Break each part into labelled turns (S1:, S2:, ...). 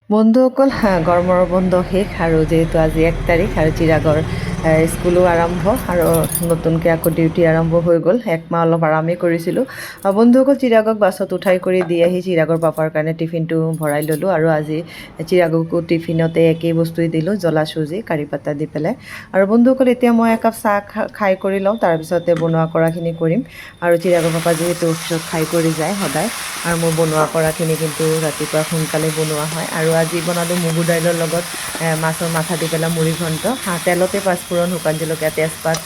S1: বন্ধুসকল গৰমৰ বন্ধ শেষ আৰু যিহেতু আজি 1 তাৰিখ আৰু চিৰাগৰ স্কুলো আৰম্ভ আৰু নতুনকৈ আকৌ ডিউটি আৰম্ভ হৈ গ'ল। 1 মাহ অলপ আৰামেই কৰিছিলোঁ। বন্ধুসকল চিৰাগক বাছত উঠাই কৰি দি আহি চিৰাগৰ পাপাৰ কাৰণে টিফিনটো ভৰাই ল'লোঁ আৰু আজি চিৰাগকো টিফিনতে একেই বস্তুৱেই দিলোঁ, জ্বলা চুজি কাৰি পাতা দি পেলাই। আৰু বন্ধুসকল এতিয়া মই একাপ চাহ খাই কৰি লওঁ, তাৰপিছতে বনোৱা কৰাখিনি কৰিম। আৰু চিৰাগৰ পাপা যিহেতু অফিচত খাই কৰি যায় সদায়, আৰু মোৰ বনোৱা কৰাখিনি কিন্তু ৰাতিপুৱা সোনকালে বনোৱা হয়। আৰু আজি বনালোঁ মগু দাইলৰ লগত মাছৰ মাথা দি পেলাই মুড়ি ঘণ্ট। তেলতে পাঁচফোৰণ, শুকান জলকীয়া, তেজপাত,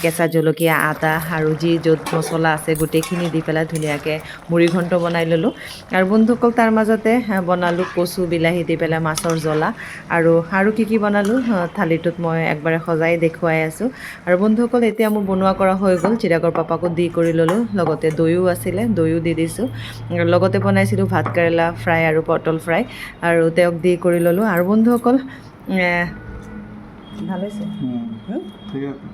S1: কেঁচা জলকীয়া, আদা আৰু যি য'ত মছলা আছে গোটেইখিনি দি পেলাই ধুনীয়াকৈ মুড়ি ঘণ্ট বনাই ল'লোঁ। আৰু বন্ধুসকল তাৰ মাজতে বনালোঁ কচু বিলাহী দি পেলাই মাছৰ জ্বলা। আৰু কি বনালোঁ থালিটোত মই একবাৰে সজাই দেখুৱাই আছোঁ। আৰু বন্ধুসকল এতিয়া মোৰ বনোৱা কৰা হৈ গ'ল, চিৰাগৰ পাপাকো দি কৰি ল'লোঁ, লগতে দৈও আছিলে, দৈও দি দিছোঁ। লগতে বনাইছিলোঁ ভাত কেৰেলা ফ্ৰাই আৰু পটল ফ্ৰাই, আৰু তেওঁক দি কৰি ল'লোঁ। আৰু বন্ধুসকল ভাল হৈছে, ঠিক আছে।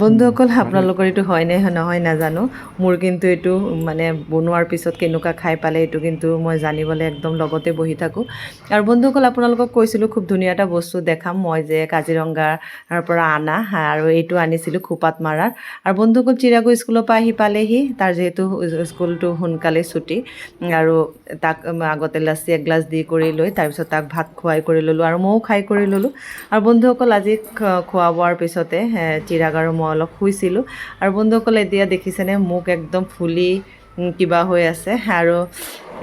S1: বন্ধুসকল আপোনালোকৰ এইটো হয়নে নহয় নাজানো, মোৰ কিন্তু এইটো মানে বনোৱাৰ পিছত কেনেকুৱা খাই পালে এইটো কিন্তু মই জানিবলৈ একদম লগতে বহি থাকোঁ। আৰু বন্ধুসকল আপোনালোকক কৈছিলোঁ খুব ধুনীয়া এটা বস্তু দেখাম, মই যে কাজিৰঙাৰ পৰা আনা, আৰু এইটো আনিছিলোঁ খোপাত মাৰাৰ। আৰু বন্ধুসকল চিৰাগো স্কুলৰ পৰা আহি পালেহি, তাৰ যিহেতু স্কুলটো সোনকালে ছুটি, আৰু তাক আগতে লাচি এগিলাচ দি কৰি লৈ তাৰপিছত তাক ভাত খুৱাই কৰি ল'লোঁ আৰু ময়ো খাই কৰি ল'লোঁ। আৰু বন্ধুসকল আজি খোৱা বোৱাৰ পিছতে চিৰাগ আৰু মই অলপ শুইছিলোঁ। আৰু বন্ধুসকল এতিয়া দেখিছেনে মোক একদম ফুলি কিবা হৈ আছে। আৰু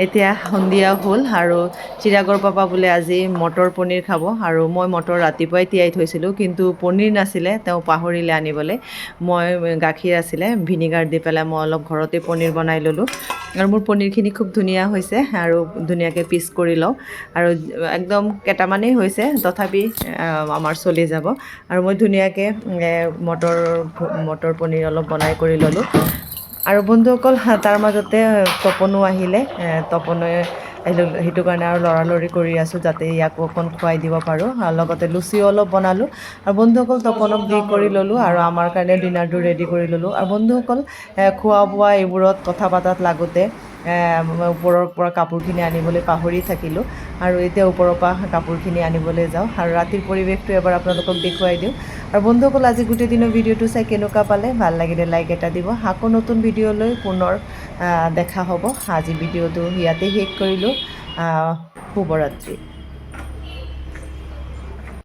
S1: এতিয়া সন্ধিয়া হ'ল আৰু চিৰাগৰ পাপা বোলে আজি মটৰ পনীৰ খাব, আৰু মই মটৰ ৰাতিপুৱাই তিয়াই থৈছিলোঁ কিন্তু পনীৰ নাছিলে, তেওঁ পাহৰিলে আনিবলৈ। মই গাখীৰ আছিলে, ভিনেগাৰ দি পেলাই মই অলপ ঘৰতে পনীৰ বনাই ল'লোঁ। আৰু মোৰ পনীৰখিনি খুব ধুনীয়া হৈছে, আৰু ধুনীয়াকৈ পিচ কৰি লওঁ, আৰু একদম কেইটামানেই হৈছে, তথাপি আমাৰ চলি যাব। আৰু মই ধুনীয়াকৈ মটৰ পনীৰ অলপ বনাই কৰি ল'লোঁ। আৰু বন্ধুসকল তাৰ মাজতে তপনো আহিলে, তপনে সেইটো কাৰণে আৰু লৰালৰি কৰি আছোঁ যাতে ইয়াকো অকণ খুৱাই দিব পাৰোঁ। লগতে লুচিও অলপ বনালোঁ। আৰু বন্ধুসকল তপনক দি কৰি ল'লোঁ, আৰু আমাৰ কাৰণে ডিনাৰটো ৰেডি কৰি ল'লোঁ। আৰু বন্ধুসকল খোৱা বোৱা এইবোৰত কথা পতাত লাগোতে ওপৰৰ পৰা কাপোৰখিনি আনিবলৈ পাহৰি থাকিলোঁ, আৰু এতিয়া ওপৰৰ পৰা কাপোৰখিনি আনিবলৈ যাওঁ। আৰু ৰাতিৰ পৰিৱেশটো এবাৰ আপোনালোকক দেখুৱাই দিওঁ। আৰু বন্ধুসকল আজি গোটেই দিনৰ ভিডিঅ'টো চাই কেনেকুৱা পালে, ভাল লাগিলে লাইক এটা দিব। আকৌ নতুন ভিডিঅ'লৈ পুনৰ দেখা হ'ব। আজি ভিডিঅ'টো ইয়াতে শেষ কৰিলোঁ। শুভৰাত্ৰি।